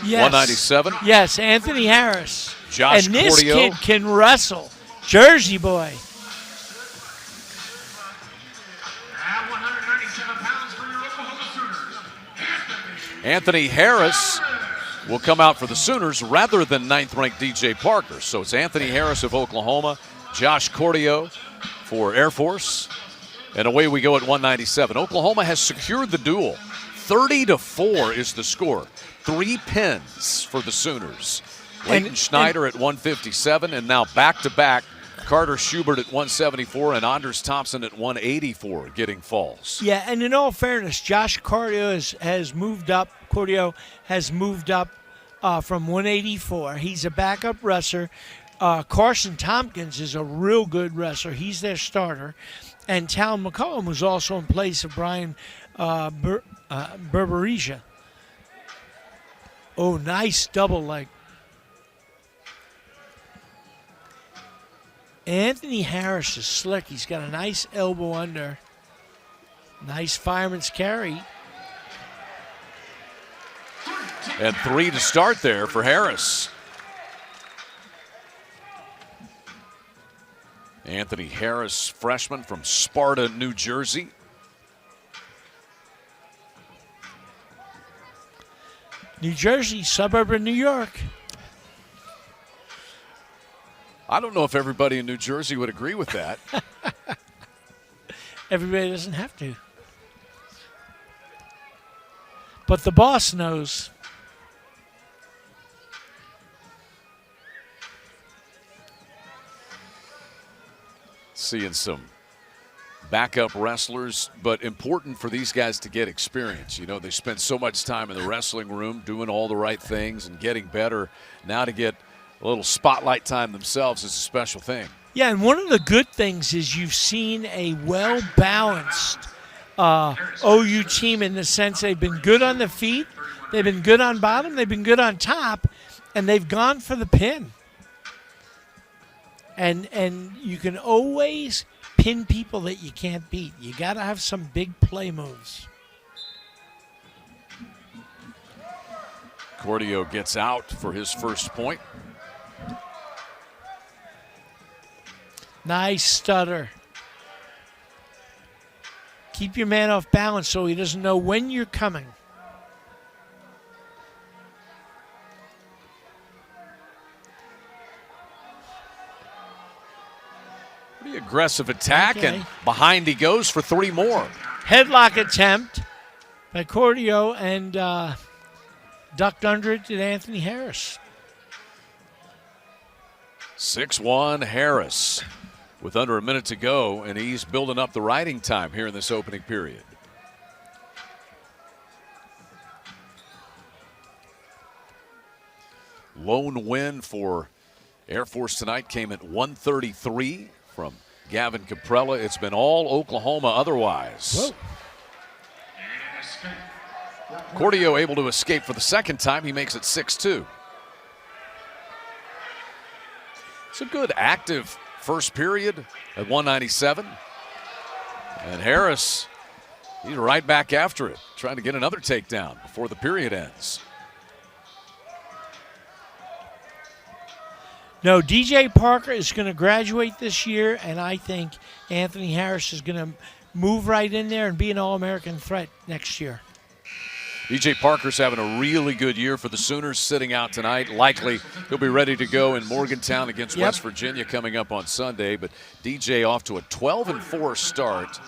Yes. 197. Yes, Anthony Harris. Josh and this Cordio. kid can wrestle. Jersey boy. At 197 pounds for your Oklahoma Sooners, Anthony Harris will come out for the Sooners rather than 9th-ranked DJ Parker. So it's Anthony Harris of Oklahoma, Josh Cordio for Air Force, and away we go at 197. Oklahoma has secured the duel. 30-4 is the score. 3 pins for the Sooners. Leighton Schneider at 157, and now back-to-back Carter Schubert at 174 and Anders Thompson at 184 getting falls. Yeah, and in all fairness, Josh Cordio has moved up. Cordio has moved up from 184. He's a backup wrestler. Carson Tompkins is a real good wrestler. He's their starter. And Talon McCullum was also in place of Brian Berberisha. Oh, nice double leg. Anthony Harris is slick. He's got a nice elbow under. Nice fireman's carry. And 3 to start there for Harris. Anthony Harris, freshman from Sparta, New Jersey. New Jersey, suburb of New York. I don't know if everybody in New Jersey would agree with that. Everybody doesn't have to. But the boss knows. Seeing some backup wrestlers, but important for these guys to get experience. You know, they spend so much time in the wrestling room doing all the right things and getting better. Now to get a little spotlight time themselves is a special thing. Yeah, and one of the good things is you've seen a well-balanced OU team in the sense they've been good on the feet, they've been good on bottom, they've been good on top, and they've gone for the pin. And you can always pin people that you can't beat. You got to have some big play moves. Cordio gets out for his first point. Nice stutter. Keep your man off balance so he doesn't know when you're coming. Pretty aggressive attack, Okay. and behind he goes for 3 more. Headlock attempt by Cordio and ducked under it to Anthony Harris. 6-1 Harris with under a minute to go, and he's building up the riding time here in this opening period. Lone win for Air Force tonight came at 133 from Gavin Caprella. It's been all Oklahoma otherwise. Whoa. Cordio able to escape for the second time. He makes it 6-2. It's a good active first period at 197. And Harris, he's right back after it, trying to get another takedown before the period ends. No, DJ Parker is going to graduate this year, and I think Anthony Harris is going to move right in there and be an All-American threat next year. DJ Parker's having a really good year for the Sooners, sitting out tonight. Likely he'll be ready to go in Morgantown against West Virginia coming up on Sunday. But DJ off to a 12-4 start,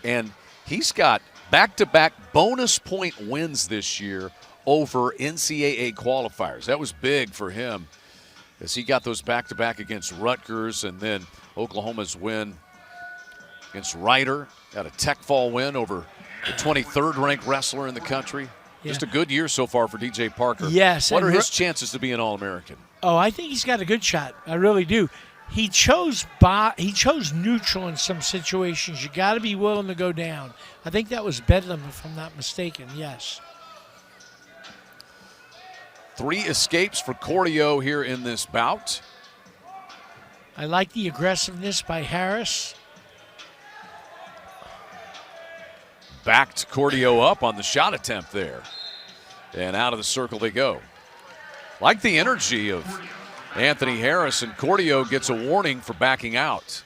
and he's got back-to-back bonus point wins this year over NCAA qualifiers. That was big for him, as he got those back-to-back against Rutgers, and then Oklahoma's win against Rider. Got a Tech Fall win over the 23rd ranked wrestler in the country. Yeah. Just a good year so far for DJ Parker. Yes. What are his chances to be an All-American? Oh, I think he's got a good shot. I really do. He chose neutral in some situations. You got to be willing to go down. I think that was Bedlam, if I'm not mistaken. Yes. 3 escapes for Cordio here in this bout. I like the aggressiveness by Harris. Backed Cordio up on the shot attempt there. And out of the circle they go. Like the energy of Anthony Harris, and Cordio gets a warning for backing out.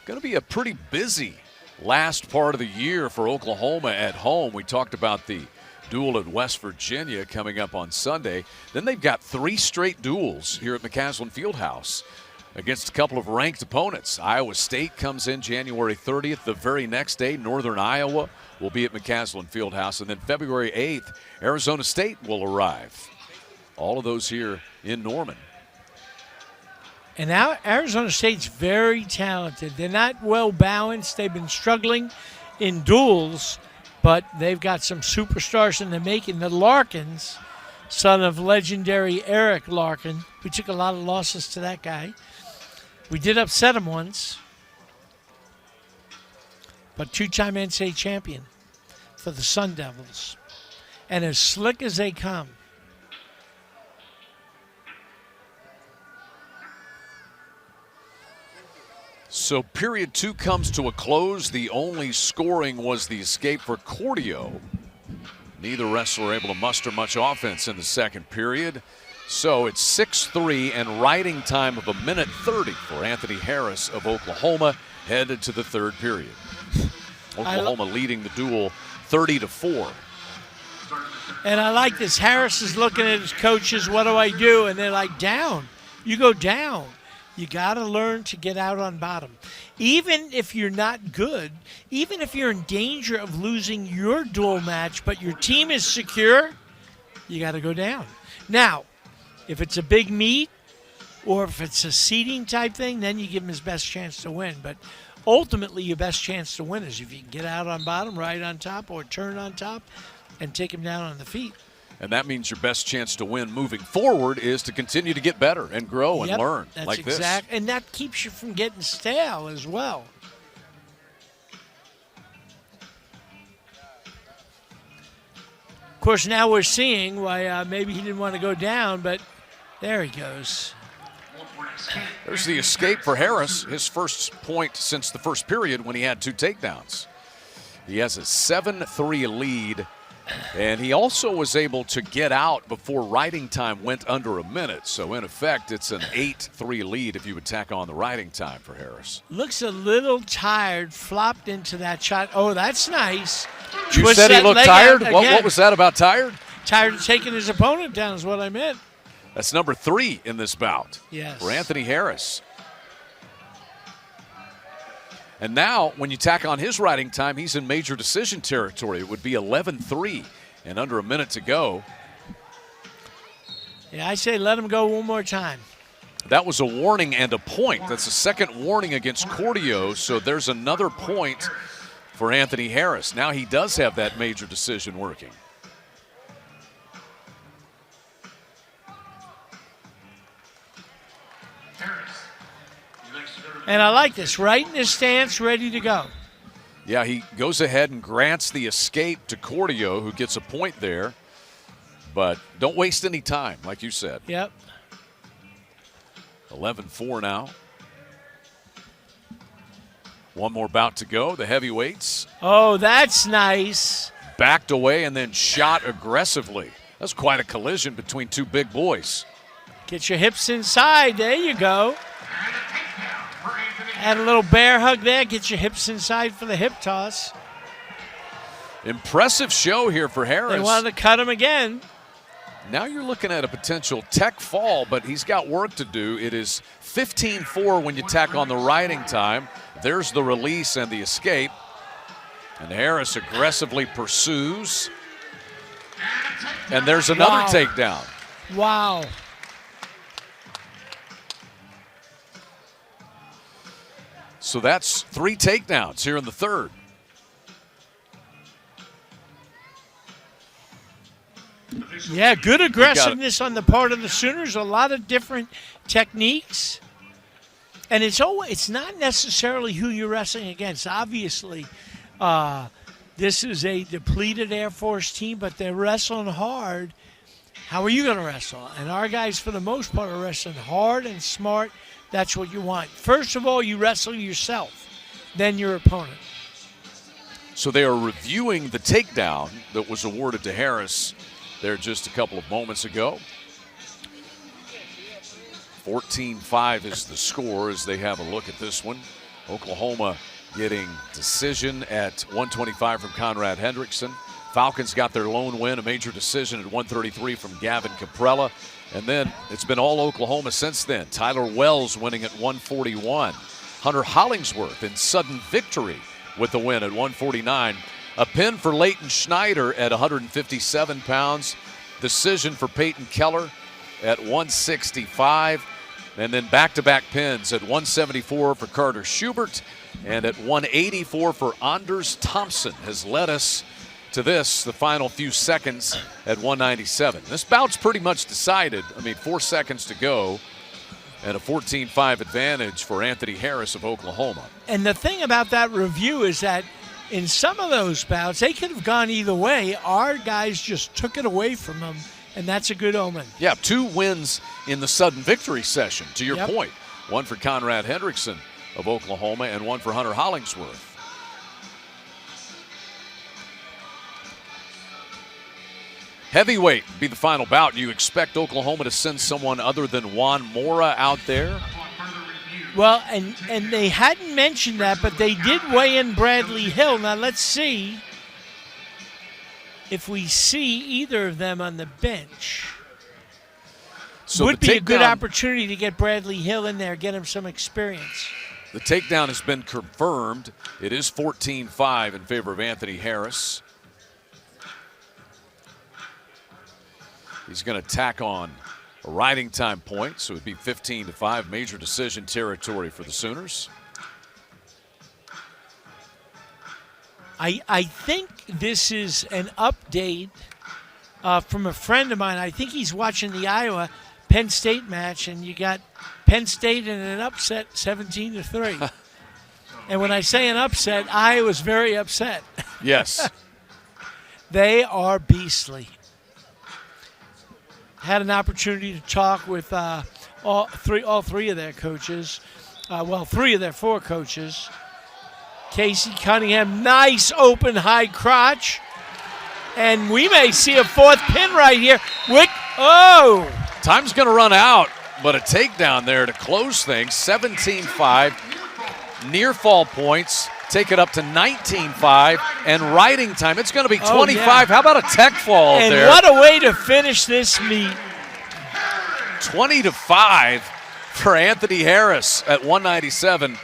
Going to be a pretty busy last part of the year for Oklahoma at home. We talked about the duel at West Virginia coming up on Sunday. Then they've got 3 straight duels here at McCaslin Fieldhouse against a couple of ranked opponents. Iowa State comes in January 30th. The very next day, Northern Iowa will be at McCaslin Fieldhouse. And then February 8th, Arizona State will arrive. All of those here in Norman. And now Arizona State's very talented. They're not well balanced. They've been struggling in duels, but they've got some superstars in the making. The Larkins, son of legendary Eric Larkin. We took a lot of losses to that guy. We did upset him once, but 2-time NCAA champion for the Sun Devils. And as slick as they come. So period 2 comes to a close. The only scoring was the escape for Cordio. Neither wrestler able to muster much offense in the second period. So it's 6-3 and riding time of 1:30 for Anthony Harris of Oklahoma headed to the third period. Oklahoma leading the duel 30-4. And I like this. Harris is looking at his coaches, what do I do? And they're like, down. You go down. You got to learn to get out on bottom. Even if you're not good, even if you're in danger of losing your duel match, but your team is secure, you got to go down. Now, if it's a big meet or if it's a seeding type thing, then you give him his best chance to win. But ultimately, your best chance to win is if you can get out on bottom, right on top, or turn on top and take him down on the feet. And that means your best chance to win moving forward is to continue to get better and grow and learn like this. And that keeps you from getting stale as well. Of course, now we're seeing why maybe he didn't want to go down, but there he goes. There's the escape for Harris, his first point since the first period when he had 2 takedowns. He has a 7-3 lead. And he also was able to get out before riding time went under a minute. So, in effect, it's an 8-3 lead if you would tack on the riding time for Harris. Looks a little tired, flopped into that shot. Oh, that's nice. You said he looked tired? What was that about tired? Tired of taking his opponent down is what I meant. That's number 3 in this bout for Anthony Harris. And now, when you tack on his riding time, he's in major decision territory. It would be 11-3 and under a minute to go. Yeah, I say let him go one more time. That was a warning and a point. That's a second warning against Cordio, so there's another point for Anthony Harris. Now he does have that major decision working. And I like this, right in his stance, ready to go. Yeah, he goes ahead and grants the escape to Cordio, who gets a point there. But don't waste any time, like you said. Yep. 11-4 now. One more bout to go, the heavyweights. Oh, that's nice. Backed away and then shot aggressively. That's quite a collision between 2 big boys. Get your hips inside. There you go. Add a little bear hug there. Get your hips inside for the hip toss. Impressive show here for Harris. They wanted to cut him again. Now you're looking at a potential tech fall, but he's got work to do. It is 15-4 when you tack on the riding time. There's the release and the escape. And Harris aggressively pursues. And there's another takedown. Wow. So that's 3 takedowns here in the third. Yeah, good aggressiveness on the part of the Sooners. A lot of different techniques. And it's not necessarily who you're wrestling against. Obviously, This is a depleted Air Force team, but they're wrestling hard. How are you going to wrestle? And our guys, for the most part, are wrestling hard and smart. That's what you want. First of all, you wrestle yourself, then your opponent. So they are reviewing the takedown that was awarded to Harris there just a couple of moments ago. 14-5 is the score as they have a look at this one. Oklahoma getting decision at 125 from Conrad Hendrickson. Falcons got their lone win, a major decision at 133 from Gavin Caprella. And then it's been all Oklahoma since then. Tyler Wells winning at 141. Hunter Hollingsworth in sudden victory with the win at 149. A pin for Leighton Schneider at 157 pounds. Decision for Peyton Keller at 165. And then back-to-back pins at 174 for Carter Schubert and at 184 for Anders Thompson has led us to this, the final few seconds at 197. This bout's pretty much decided. 4 seconds to go and a 14-5 advantage for Anthony Harris of Oklahoma. And the thing about that review is that in some of those bouts, they could have gone either way. Our guys just took it away from them, and that's a good omen. Yeah, 2 wins in the sudden victory session, to your point. One for Conrad Hendrickson of Oklahoma and one for Hunter Hollingsworth. Heavyweight be the final bout. You expect Oklahoma to send someone other than Juan Mora out there? Well, and they hadn't mentioned that, but they did weigh in Bradley Hill. Now let's see if we see either of them on the bench. So would be a good opportunity to get Bradley Hill in there, get him some experience. The takedown has been confirmed. It is 14-5 in favor of Anthony Harris. He's going to tack on a riding time point, so it would be 15-5, major decision territory for the Sooners. I think this is an update from a friend of mine. I think he's watching the Iowa Penn State match, and you got Penn State in an upset 17-3. And when I say an upset, Iowa's very upset. Yes. They are beastly. Had an opportunity to talk with all three of their coaches. 3 of their 4 coaches. Casey Cunningham, nice open high crotch. And we may see a 4th pin right here. Time's going to run out, but a takedown there to close things. 17-5. Near fall points. Take it up to 19-5. And riding time, it's going to be 25. Yeah. How about a tech fall and there? And what a way to finish this meet. 20-5 for Anthony Harris at 197.